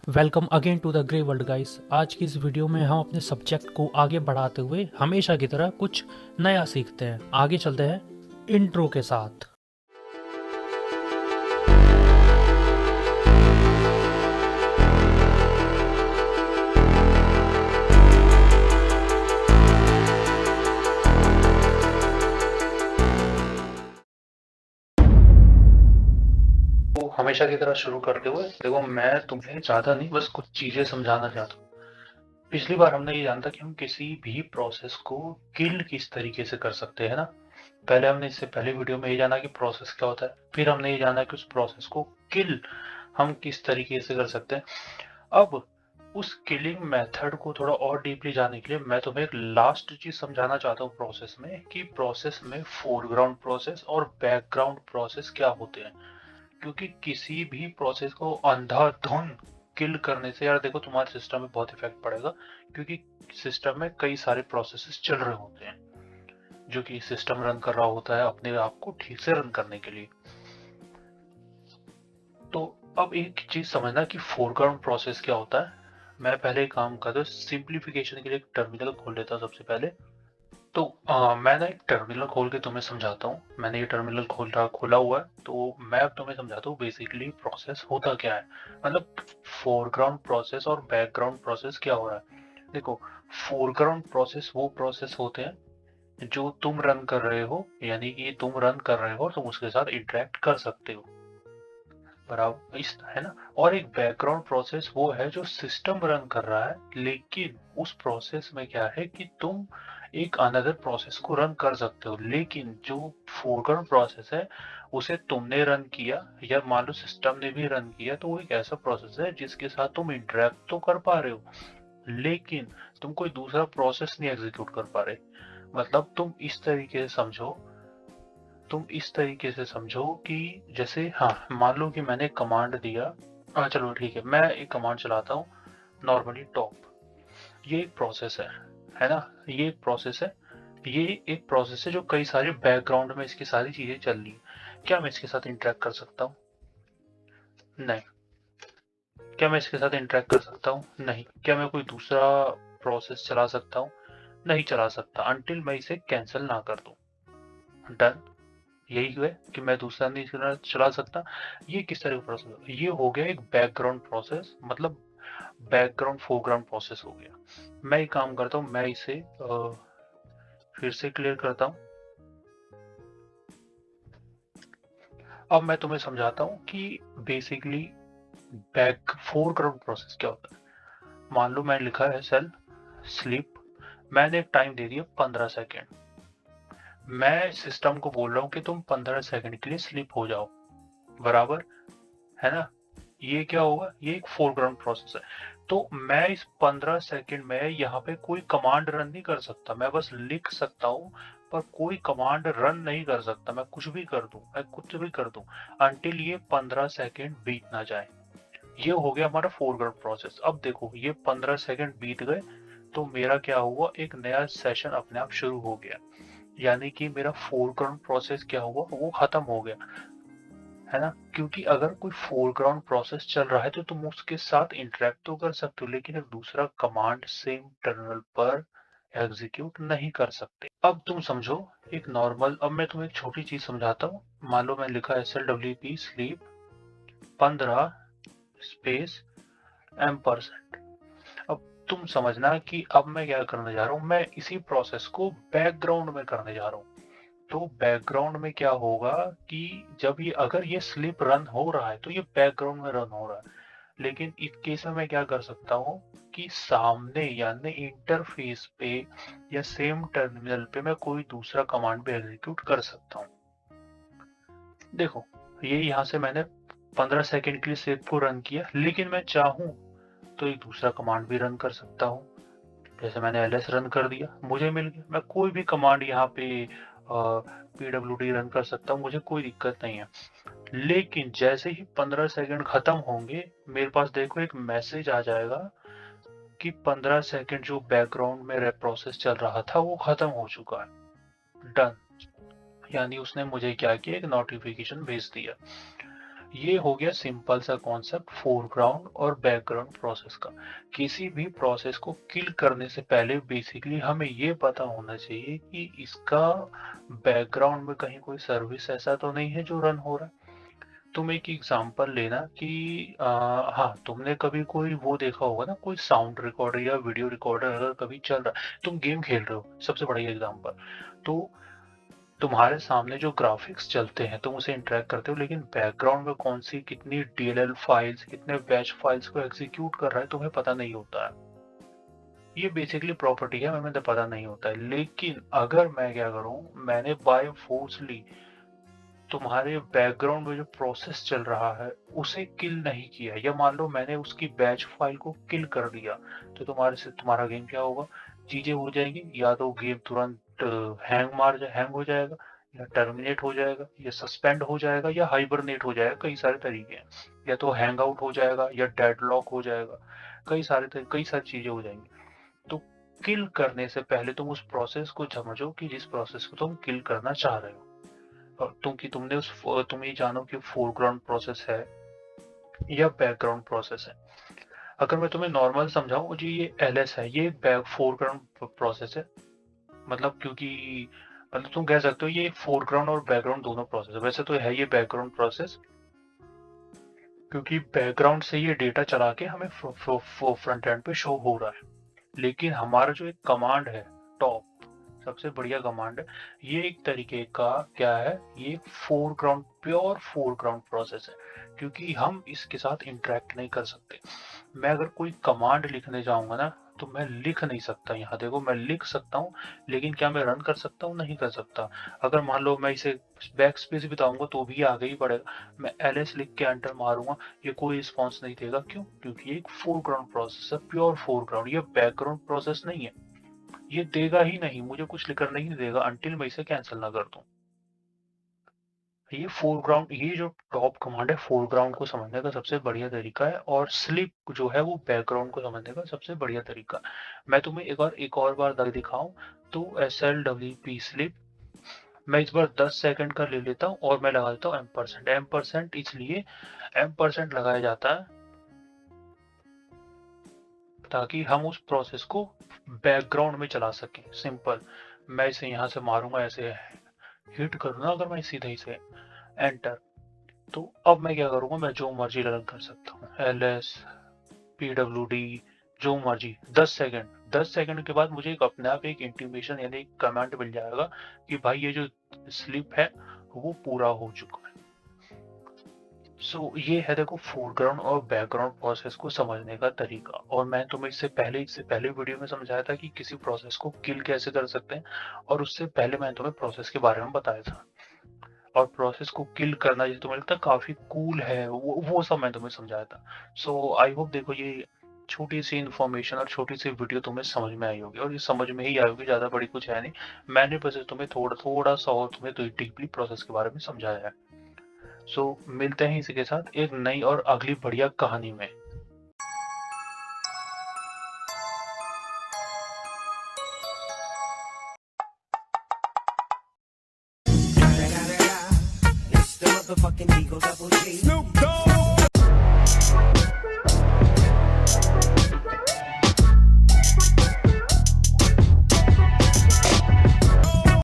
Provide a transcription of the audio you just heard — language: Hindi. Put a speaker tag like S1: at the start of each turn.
S1: Welcome again to the grey world guys. आज की इस वीडियो में हम अपने सब्जेक्ट को आगे बढ़ाते हुए हमेशा की तरह कुछ नया सीखते हैं। आगे चलते हैं इंट्रो के साथ। तो हमेशा की तरह शुरू करते हुए देखो, मैं तुम्हें ज़्यादा नहीं, बस कुछ चीज़ें समझाना चाहता हूँ। पिछली बार हमने ये जाना था कि हम किसी भी प्रोसेस को किल किस तरीके से कर सकते हैं ना। पहले हमने इससे पहले वीडियो में ये जाना कि प्रोसेस क्या होता है, फिर हमने ये जाना कि उस प्रोसेस को किल हम किस तरीके से कर सकते हैं। अब उस किलिंग मेथड को थोड़ा और डीपली जानने के लिए मैं तुम्हें एक लास्ट चीज समझाना चाहता हूँ प्रोसेस में, कि प्रोसेस में फोरग्राउंड प्रोसेस और बैकग्राउंड प्रोसेस क्या होते हैं। क्योंकि किसी भी प्रोसेस को अंधाधुंध किल करने से, यार देखो, तुम्हारे सिस्टम में बहुत इफेक्ट पड़ेगा। क्योंकि सिस्टम में कई सारे प्रोसेसेस चल रहे होते हैं जो कि सिस्टम रन कर रहा होता है अपने आप को ठीक से रन करने के लिए। तो अब एक चीज समझना कि फोरग्राउंड प्रोसेस क्या होता है। मैं पहले एक काम करता हूँ, सिंप्लीफिकेशन के लिए एक टर्मिनल खोल लेता हूँ सबसे पहले। तो मैं ना एक टर्मिनल खोल के तुम्हें समझाता हूँ। मैंने ये टर्मिनल खोला हुआ है, तो मैं अब तुम्हें समझाता हूँ बेसिकली प्रोसेस होता क्या है। मतलब फोरग्राउंड प्रोसेस और बैकग्राउंड प्रोसेस क्या हो रहा है। देखो, फोरग्राउंड प्रोसेस वो प्रोसेस होते हैं जो तुम रन कर रहे हो, यानी कि तुम रन कर रहे हो, तुम उसके साथ इंटरेक्ट कर सकते हो, बराबर इस है ना। और एक बैकग्राउंड प्रोसेस वो है जो सिस्टम रन कर रहा है, लेकिन उस प्रोसेस में क्या है कि तुम एक अनदर प्रोसेस को रन कर सकते हो। लेकिन जो फोरग्राउंड प्रोसेस है उसे तुमने रन किया या मान लो सिस्टम ने भी रन किया, तो वो एक ऐसा प्रोसेस है जिसके साथ तुम इंटरेक्ट तो कर पा रहे हो, लेकिन तुम कोई दूसरा प्रोसेस नहीं एग्जीक्यूट कर पा रहे। मतलब तुम इस तरीके से समझो कि जैसे, हाँ, मान लो कि मैंने कमांड दिया। चलो ठीक है, मैं एक कमांड चलाता हूँ नॉर्मली टॉप। ये एक प्रोसेस है ना। ये एक प्रोसेस है। ये एक प्रोसेस है जो कई सारे बैकग्राउंड में इसकी सारी चीजें चल रही है। क्या मैं इसके साथ इंटरेक्ट कर सकता हूँ? नहीं। क्या मैं इसके साथ इंटरेक्ट कर सकता हूँ? नहीं। क्या मैं कोई दूसरा प्रोसेस चला सकता हूँ? नहीं चला सकता, अनटिल मैं इसे कैंसिल ना कर दूं। डन। यही है कि मैं दूसरा नहीं चला सकता। ये किस तरह का प्रोसेस, ये हो गया एक बैकग्राउंड प्रोसेस, मतलब बैकग्राउंड फोरग्राउंड प्रोसेस हो गया। मैं एक काम करता हूँ, मैं इसे फिर से क्लियर करता हूँ। अब मैं तुम्हें समझाता हूँ कि बेसिकली बैक फोरग्राउंड प्रोसेस क्या होता है। मान लो मैंने लिखा है सेल स्लीप, मैंने एक टाइम दे दिया 15 सेकेंड। मैं सिस्टम को बोल रहा हूँ कि तुम 15 सेकेंड के लिए स्लीप हो जाओ, बराबर है ना। ये क्या होगा, ये एक फोरग्राउंड प्रोसेस है। तो मैं इस 15 सेकेंड में यहाँ पे कोई कमांड रन नहीं कर सकता, मैं बस लिख सकता हूँ, पर कोई कमांड रन नहीं कर सकता। मैं कुछ भी कर दूं, मैं कुछ भी कर दूं, अनटिल ये 15 सेकेंड बीत ना जाए। ये हो गया हमारा फोरग्राउंड प्रोसेस। अब देखो, ये 15 सेकेंड बीत गए, तो मेरा क्या हुआ, एक नया सेशन अपने आप शुरू हो गया। यानी कि मेरा फोरग्राउंड प्रोसेस क्या हुआ, वो खत्म हो गया, है ना। क्योंकि अगर कोई फोरग्राउंड प्रोसेस चल रहा है तो तुम उसके साथ इंटरेक्ट तो कर सकते हो, लेकिन एक दूसरा कमांड सेम टर्मिनल पर एग्जीक्यूट नहीं कर सकते। अब तुम समझो एक नॉर्मल, अब मैं तुम्हें एक छोटी चीज समझाता हूँ। मान लो मैं लिखा SLWP स्लीप 15 स्पेस %। अब तुम समझना कि अब मैं क्या करने जा रहा हूँ, मैं इसी प्रोसेस को बैकग्राउंड में करने जा रहा हूँ। तो बैकग्राउंड में क्या होगा कि जब ये, अगर ये स्लिप रन हो रहा है तो ये बैकग्राउंड में रन हो रहा है। लेकिन इस केस में मैं क्या कर सकता हूँ कि सामने यानी इंटरफेस पे या सेम टर्मिनल पे मैं कोई दूसरा कमांड भी एग्जीक्यूट कर सकता हूँ। देखो, ये यहाँ से मैंने 15 सेकेंड के लिए स्लिप को रन किया, लेकिन मैं चाहूँ तो एक दूसरा कमांड भी रन कर सकता हूँ। जैसे मैंने ls रन कर दिया, मुझे मिल गया। मैं कोई भी कमांड यहाँ पे pwd रन कर सकता हूँ, मुझे कोई दिक्कत नहीं है। लेकिन जैसे ही 15 सेकेंड खत्म होंगे, मेरे पास देखो एक मैसेज आ जाएगा कि 15 सेकेंड जो बैकग्राउंड में प्रोसेस चल रहा था वो खत्म हो चुका है। डन। यानी उसने मुझे क्या किया, एक नोटिफिकेशन भेज दिया। ये हो गया सिंपल सा कॉन्सेप्ट फोरग्राउंड और बैकग्राउंड प्रोसेस का। किसी भी प्रोसेस को किल करने से पहले बेसिकली हमें ये पता होना चाहिए कि इसका बैकग्राउंड में कहीं कोई सर्विस ऐसा तो नहीं है जो रन हो रहा है। तुम एक एग्जांपल लेना कि हाँ, तुमने कभी कोई वो देखा होगा ना, कोई साउंड रिकॉर्डर या वीडियो रिकॉर्डर अगर कभी चल रहा है, तुम गेम खेल रहे हो, सबसे बड़ा एग्जांपल। तो तुम्हारे सामने जो ग्राफिक्स चलते हैं तुम उसे इंटरेक्ट करते हो, लेकिन बैकग्राउंड में कौन सी कितनी डीएलएल फाइल्स, कितने बैच फाइल्स को एग्जीक्यूट कर रहा है तुम्हें पता नहीं होता है। ये बेसिकली प्रॉपर्टी है, हमें तो पता नहीं होता है। लेकिन अगर मैं क्या करूं, मैंने बाय फोर्सली तुम्हारे बैकग्राउंड में जो प्रोसेस चल रहा है उसे किल नहीं किया, या मान लो मैंने उसकी बैच फाइल को किल कर दिया, तो तुम्हारे से तुम्हारा गेम क्या होगा, चीजें हो जाएंगी। या तो गेम तुरंत हैंग हो जाएगा, या टर्मिनेट हो जाएगा, या सस्पेंड हो जाएगा, या हाइबरनेट हो जाएगा। कई सारे तरीके हैं। या तो हैंग आउट हो जाएगा, या डेडलॉक हो जाएगा। कई सारी चीजें हो जाएंगी। तो किल करने से पहले तुम उस प्रोसेस को समझो कि जिस प्रोसेस को तुम किल करना चाह रहे हो। और तुम ये जानो कि फोरग्राउंड प्रोसेस है या बैकग्राउंड प्रोसेस है। अगर मैं तुम्हें नॉर्मल समझाऊं जी, ये एलएस है, ये बैक फोरग्राउंड प्रोसेस है। मतलब क्योंकि मतलब तुम कह सकते हो ये फोरग्राउंड और बैकग्राउंड दोनों प्रोसेस है। वैसे तो है ये बैकग्राउंड प्रोसेस, क्योंकि बैकग्राउंड से ये डेटा चला के हमें फ्रंट एंड पे शो हो रहा है। लेकिन हमारा जो एक कमांड है, टॉप सबसे बढ़िया कमांड है, ये एक तरीके का क्या है, ये फोरग्राउंड, प्योर फोरग्राउंड प्रोसेस है। क्योंकि हम इसके साथ इंटरेक्ट नहीं कर सकते। मैं अगर कोई कमांड लिखने जाऊंगा ना, तो मैं लिख नहीं सकता। यहाँ देखो, मैं लिख सकता हूँ, लेकिन क्या मैं रन कर सकता हूँ? नहीं कर सकता। अगर मान लो मैं इसे बैक स्पेस बिताऊंगा तो भी आगे ही बढ़ेगा। मैं एलएस लिख के एंटर मारूंगा, ये कोई रिस्पॉन्स नहीं देगा। क्यों? क्योंकि ये एक फोरग्राउंड प्रोसेस है, प्योर फोरग्राउंड। ये बैकग्राउंड प्रोसेस नहीं है। ये देगा ही नहीं, मुझे कुछ करने ही नहीं देगा अंटिल मैं इसे कैंसिल ना कर दूं। ये फोरग्राउंड, ये जो टॉप कमांड है, फोरग्राउंड को समझने का सबसे बढ़िया तरीका है, और स्लिप जो है वो बैकग्राउंड को समझने का सबसे बढ़िया तरीका। मैं तुम्हें एक और बार दिखाऊं तो SLWP स्लिप, मैं इस बार 10 सेकंड का ले लेता हूं और मैं लगा देता हूं एम%। एम% इसलिए एम% लगाया जाता है ताकि हम उस प्रोसेस को बैकग्राउंड में चला सकें। सिंपल, मैं इसे यहाँ से मारूंगा, ऐसे हिट करूंगा अगर मैं सीधे से एंटर, तो अब मैं क्या करूंगा, मैं जो मर्जी रन कर सकता हूँ, LS PWD जो मर्जी। 10 सेकंड के बाद मुझे एक अपने आप एक इंटीमेशन यानी एक कमांड मिल जाएगा कि भाई ये जो स्लिप है वो पूरा हो चुका है। ये है देखो फोरग्राउंड और बैकग्राउंड प्रोसेस को समझने का तरीका। और मैं तुम्हें इससे पहले वीडियो में समझाया था कि किसी प्रोसेस को किल कैसे कर सकते हैं, और उससे पहले मैंने तुम्हें प्रोसेस के बारे में बताया था। और प्रोसेस को किल करना जैसे तुम्हें लगता है काफी कूल है, वो सब मैं तुम्हें समझाया था। आई होप देखो ये छोटी सी इन्फॉर्मेशन और छोटी सी वीडियो तुम्हें समझ में आई होगी, और ये समझ में ही आई होगी, ज्यादा बड़ी कुछ है नहीं। मैंने बस तुम्हें थोड़ा सा और तुम्हें तो डीपली प्रोसेस के बारे में समझाया है। मिलते हैं इसी के साथ एक नई और अगली बढ़िया कहानी में।
S2: It's the motherfucking Eagle Double G. Snoop Dogg.